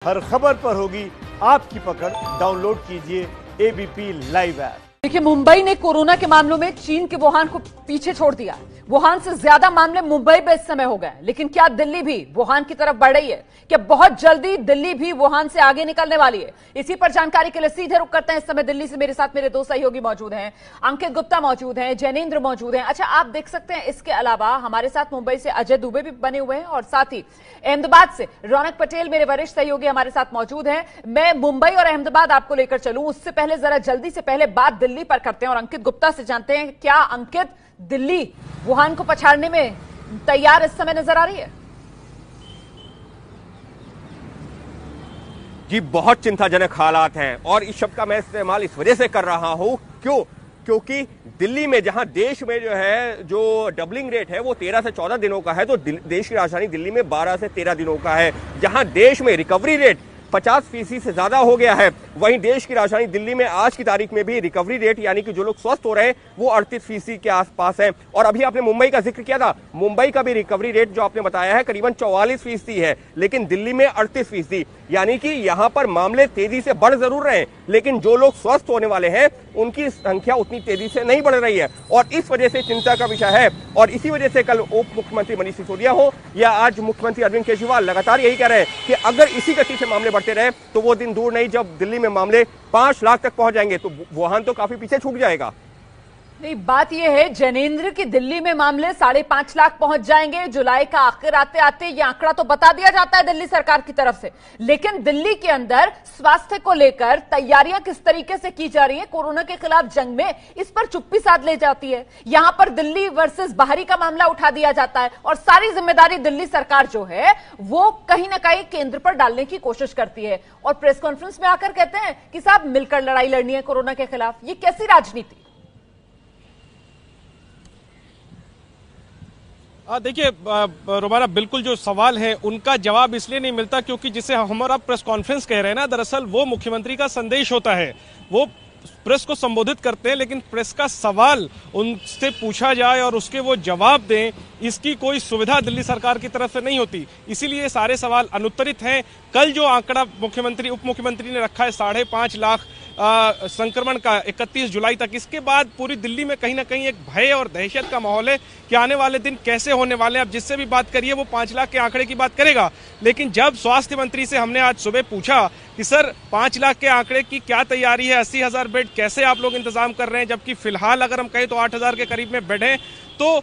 हर खबर पर होगी आपकी पकड़। डाउनलोड कीजिए एबीपी लाइव ऐप। देखिए, मुंबई ने कोरोना के मामलों में चीन के वुहान को पीछे छोड़ दिया। वुहान से ज्यादा मामले मुंबई में इस समय हो गए, लेकिन क्या दिल्ली भी वुहान की तरफ बढ़ रही है? क्या बहुत जल्दी दिल्ली भी वुहान से आगे निकलने वाली है? इसी पर जानकारी के लिए सीधे रुक करते हैं। इस समय दिल्ली से मेरे साथ मेरे दो सहयोगी मौजूद हैं, अंकित गुप्ता मौजूद हैं, जैनेन्द्र मौजूद हैं। अच्छा, आप देख सकते हैं इसके अलावा हमारे साथ मुंबई से अजय दुबे भी बने हुए हैं और साथ ही अहमदाबाद से रौनक पटेल मेरे वरिष्ठ सहयोगी हमारे साथ मौजूद हैं। मैं मुंबई और अहमदाबाद आपको लेकर चलूं, उससे पहले जरा जल्दी से पहले बात दिल्ली पर करते हैं और अंकित गुप्ता से जानते हैं, क्या अंकित दिल्ली वुहान को पछाड़ने में तैयार इस समय नजर आ रही है? जी, बहुत चिंताजनक हालात हैं और इस शब्द का मैं इस्तेमाल इस वजह से कर रहा हूं क्योंकि दिल्ली में, जहां देश में जो डबलिंग रेट है वो 13 से 14 दिनों का है, तो देश की राजधानी दिल्ली में 12 से 13 दिनों का है। जहां देश में रिकवरी रेट 50% से ज्यादा हो गया है, वहीं देश की राजधानी दिल्ली में आज की तारीख में भी रिकवरी रेट यानी कि जो लोग स्वस्थ हो रहे हैं वो 38% के आसपास है। और अभी आपने मुंबई का जिक्र किया था, मुंबई का भी रिकवरी रेट जो आपने बताया है करीबन 44% है, लेकिन दिल्ली में 38%। यानी कि यहां पर मामले तेजी से बढ़ जरूर रहे हैं, लेकिन जो लोग स्वस्थ होने वाले हैं उनकी संख्या उतनी तेजी से नहीं बढ़ रही है और इस वजह से चिंता का विषय है। और इसी वजह से कल उप मुख्यमंत्री मनीष सिसोदिया हो या आज मुख्यमंत्री अरविंद केजरीवाल लगातार यही कह रहे हैं कि अगर इसी गति से मामले बढ़ते रहे तो वो दिन दूर नहीं जब दिल्ली में मामले 5 लाख तक पहुंच जाएंगे, तो वुहान तो काफी पीछे छूट जाएगा। नहीं, बात यह है जैनेन्द्र की दिल्ली में मामले 5.5 लाख पहुंच जाएंगे जुलाई का आखिर आते आते। यह आंकड़ा तो बता दिया जाता है दिल्ली सरकार की तरफ से, लेकिन दिल्ली के अंदर स्वास्थ्य को लेकर तैयारियां किस तरीके से की जा रही है कोरोना के खिलाफ जंग में, इस पर चुप्पी साध ले जाती है। यहां पर दिल्ली वर्सेस बाहरी का मामला उठा दिया जाता है और सारी जिम्मेदारी दिल्ली सरकार जो है वो कहीं ना कहीं केंद्र पर डालने की कोशिश करती है और प्रेस कॉन्फ्रेंस में आकर कहते हैं कि साहब मिलकर लड़ाई लड़नी है कोरोना के खिलाफ। ये कैसी राजनीति? देखिए रोमाना, बिल्कुल जो सवाल है उनका जवाब इसलिए नहीं मिलता क्योंकि जिसे हम और आप प्रेस कॉन्फ्रेंस कह रहे हैं ना, दरअसल वो मुख्यमंत्री का संदेश होता है। वो प्रेस को संबोधित करते हैं, लेकिन प्रेस का सवाल उनसे पूछा जाए और उसके वो जवाब दें, इसकी कोई सुविधा दिल्ली सरकार की तरफ से नहीं होती। इसीलिए सारे सवाल अनुत्तरित हैं। कल जो आंकड़ा मुख्यमंत्री उप मुख्यमंत्री ने रखा है 5.5 लाख संक्रमण का 31 जुलाई तक, इसके बाद पूरी दिल्ली में कहीं ना कहीं एक भय और दहशत का माहौल है कि आने वाले दिन कैसे होने वाले हैं। अब जिससे भी बात करिए वो 5 लाख के आंकड़े की बात करेगा, लेकिन जब स्वास्थ्य मंत्री से हमने आज सुबह पूछा कि सर 5 लाख के आंकड़े की क्या तैयारी है, 80,000 बेड कैसे आप लोग इंतजाम कर रहे हैं, जबकि फिलहाल अगर हम कहें तो 8,000 के करीब में बेड हैं, तो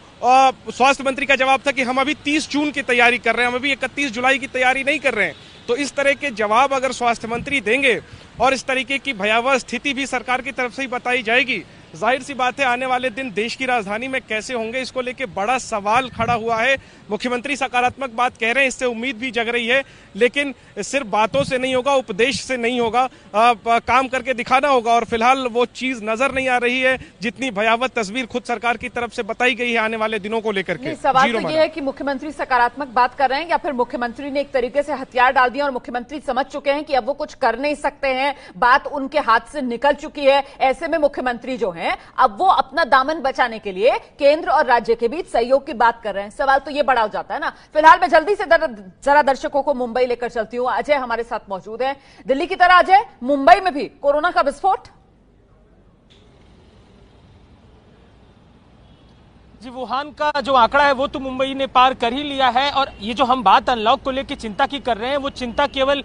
स्वास्थ्य मंत्री का जवाब था कि हम अभी 30 जून की तैयारी कर रहे हैं, हम अभी 31 जुलाई की तैयारी नहीं कर रहे हैं। तो इस तरह के जवाब अगर स्वास्थ्य मंत्री देंगे और इस तरीके की भयावह स्थिति भी सरकार की तरफ से ही बताई जाएगी, जाहिर सी बात है आने वाले दिन देश की राजधानी में कैसे होंगे, इसको लेके बड़ा सवाल खड़ा हुआ है। मुख्यमंत्री सकारात्मक बात कह रहे हैं, इससे उम्मीद भी जग रही है, लेकिन सिर्फ बातों से नहीं होगा, उपदेश से नहीं होगा, काम करके दिखाना होगा। और फिलहाल वो चीज नजर नहीं आ रही है जितनी भयावह तस्वीर खुद सरकार की तरफ से बताई गई है आने वाले दिनों को लेकर के। सवाल तो ये है कि मुख्यमंत्री सकारात्मक बात कर रहे हैं या फिर मुख्यमंत्री ने एक तरीके से हथियार डाल दिया और मुख्यमंत्री समझ चुके हैं कि अब वो कुछ कर नहीं सकते हैं, बात उनके हाथ से निकल चुकी है। ऐसे में मुख्यमंत्री जो हैं अब वो अपना दामन बचाने के लिए केंद्र और राज्य के बीच सहयोग की बात कर रहे हैं। सवाल तो ये बड़ा हो जाता है ना। फिलहाल मैं जल्दी से जरा दर्शकों को मुंबई लेकर चलती हूं। अजय हमारे साथ मौजूद है दिल्ली की तरह। अजय, मुंबई में भी कोरोना का विस्फोट? जी, वुहान का जो आंकड़ा है वो तो मुंबई ने पार कर ही लिया है और ये जो हम बात अनलॉक को लेकर चिंता की कर रहे हैं वो चिंता केवल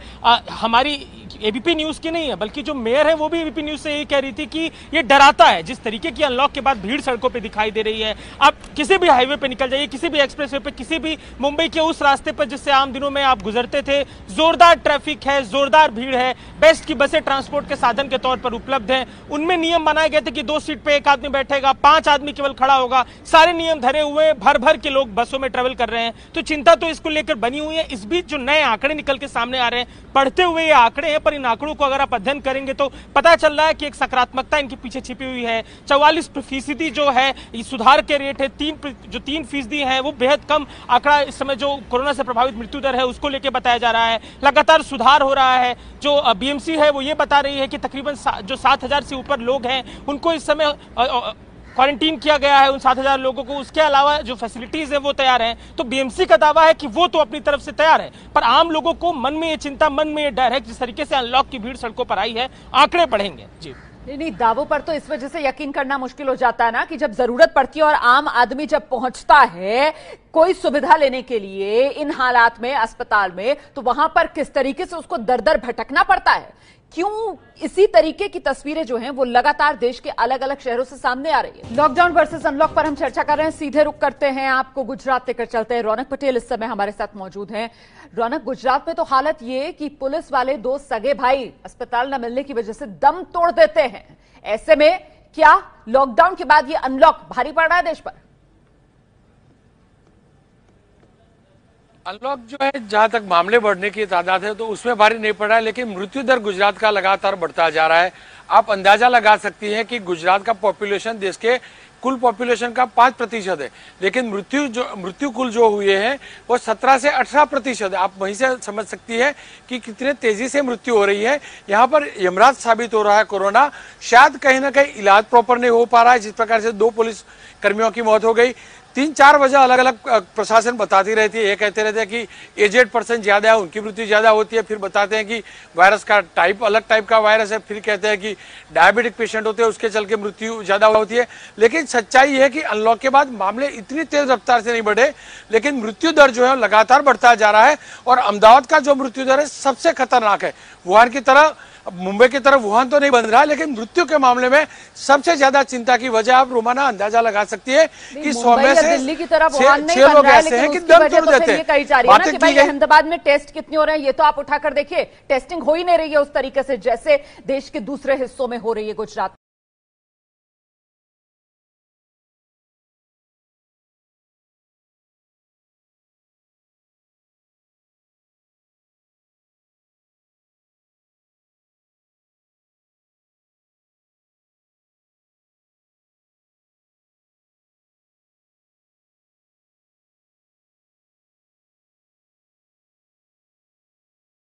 हमारी एबीपी न्यूज की नहीं है, बल्कि जो मेयर है वो भी एबीपी न्यूज से यही कह रही थी कि ये डराता है जिस तरीके की अनलॉक के बाद भीड़ सड़कों पे दिखाई दे रही है। आप किसी भी हाईवे पे निकल जाइए, किसी भी एक्सप्रेसवे पे, किसी भी मुंबई के उस रास्ते पर जिससे आम दिनों में आप गुजरते थे, जोरदार ट्रैफिक है, जोरदार भीड़ है। बेस्ट की बसें ट्रांसपोर्ट के साधन के तौर पर उपलब्ध है। उनमें नियम बनाए गए थे कि 2 सीट पे 1 आदमी बैठेगा, 5 आदमी केवल खड़ा होगा। सारे नियम धरे हुए, भर भर के लोग बसों में ट्रेवल कर रहे हैं, तो चिंता तो इसको लेकर बनी हुई है। इस बीच जो नए आंकड़े निकल के सामने आ रहे हैं, पढ़ते हुए ये आंकड़े हैं, पर इन आंकड़ों को अगर आप अध्ययन करेंगे तो पता चल रहा है कि एक सकारात्मकता इनके पीछे छिपी हुई है। 44% जो है सुधार के रेट है, 3% है वो बेहद कम आंकड़ा इस समय जो कोरोना से प्रभावित मृत्यु दर है उसको लेकर बताया जा रहा है। लगातार सुधार हो रहा है। जो बीएमसी है वो ये बता रही है कि तकरीबन जो 7,000 से ऊपर लोग हैं उनको इस समय क्वारंटीन किया गया है उन 7,000 लोगों को, उसके अलावा जो फैसिलिटीज है वो तैयार हैं। तो बीएमसी का दावा है कि वो तो अपनी तरफ से तैयार है, पर आम लोगों को मन में ये चिंता, मन में ये डर है जिस तरीके से अनलॉक की भीड़ सड़कों पर आई है, आंकड़े बढ़ेंगे। जी नहीं, दावों पर तो इस वजह से यकीन करना मुश्किल हो जाता है ना कि जब जरूरत पड़ती है और आम आदमी जब पहुंचता है कोई सुविधा लेने के लिए इन हालात में अस्पताल में, तो वहां पर किस तरीके से उसको दर दर भटकना पड़ता है। क्यों इसी तरीके की तस्वीरें जो हैं वो लगातार देश के अलग अलग शहरों से सामने आ रही है। लॉकडाउन वर्सेस अनलॉक पर हम चर्चा कर रहे हैं। सीधे रुक करते हैं, आपको गुजरात लेकर चलते हैं। रौनक पटेल इस समय हमारे साथ मौजूद हैं। रौनक, गुजरात में तो हालत ये कि पुलिस वाले 2 सगे भाई अस्पताल न मिलने की वजह से दम तोड़ देते हैं। ऐसे में क्या लॉकडाउन के बाद ये अनलॉक भारी पड़ रहा है देश पर? अनलॉक जो है, जहां तक मामले बढ़ने की तादाद है तो उसमें भारी नहीं पड़ रहा है, लेकिन मृत्यु दर गुजरात का लगातार बढ़ता जा रहा है। आप अंदाजा लगा सकती हैं कि गुजरात का पॉपुलेशन देश के कुल पॉपुलेशन का 5% है, लेकिन मृत्यु कुल जो हुए हैं वो 17 से 18% है। आप वहीं से समझ सकती है कि कितने तेजी से मृत्यु हो रही है। यहाँ पर यमराज साबित हो रहा है कोरोना। शायद कहीं ना कहीं इलाज प्रॉपर नहीं हो पा रहा है। जिस प्रकार से 2 पुलिस कर्मियों की मौत हो गई, 3-4 वजह अलग अलग प्रशासन बताती रहती है। ये कहते रहते हैं कि एजेड पर्सन ज्यादा है, उनकी मृत्यु ज्यादा होती है, फिर बताते हैं कि वायरस का टाइप अलग टाइप का वायरस है, फिर कहते हैं कि डायबिटिक पेशेंट होते हैं उसके चल के मृत्यु ज्यादा होती है। लेकिन सच्चाई है कि अनलॉक के बाद मामले इतनी तेज रफ्तार से नहीं बढ़े, लेकिन मृत्यु दर जो है लगातार बढ़ता जा रहा है। और अहमदाबाद का जो मृत्यु दर है सबसे खतरनाक है। वुहान की तरह, मुंबई की तरफ वुहान तो नहीं बन रहा है, लेकिन मृत्यु के मामले में सबसे ज्यादा चिंता की वजह आप रोमाना अंदाजा लगा सकती है कि 100 में से दिल्ली की तरफ 6 लोग ऐसे हैं कि दम तोड़ देते हैं। कही जा रही है ना कि भाई अहमदाबाद में टेस्ट कितने हो रहे हैं, ये तो आप उठाकर देखिए, टेस्टिंग हो ही नहीं रही है उस तरीके से जैसे देश के दूसरे हिस्सों में हो रही है गुजरात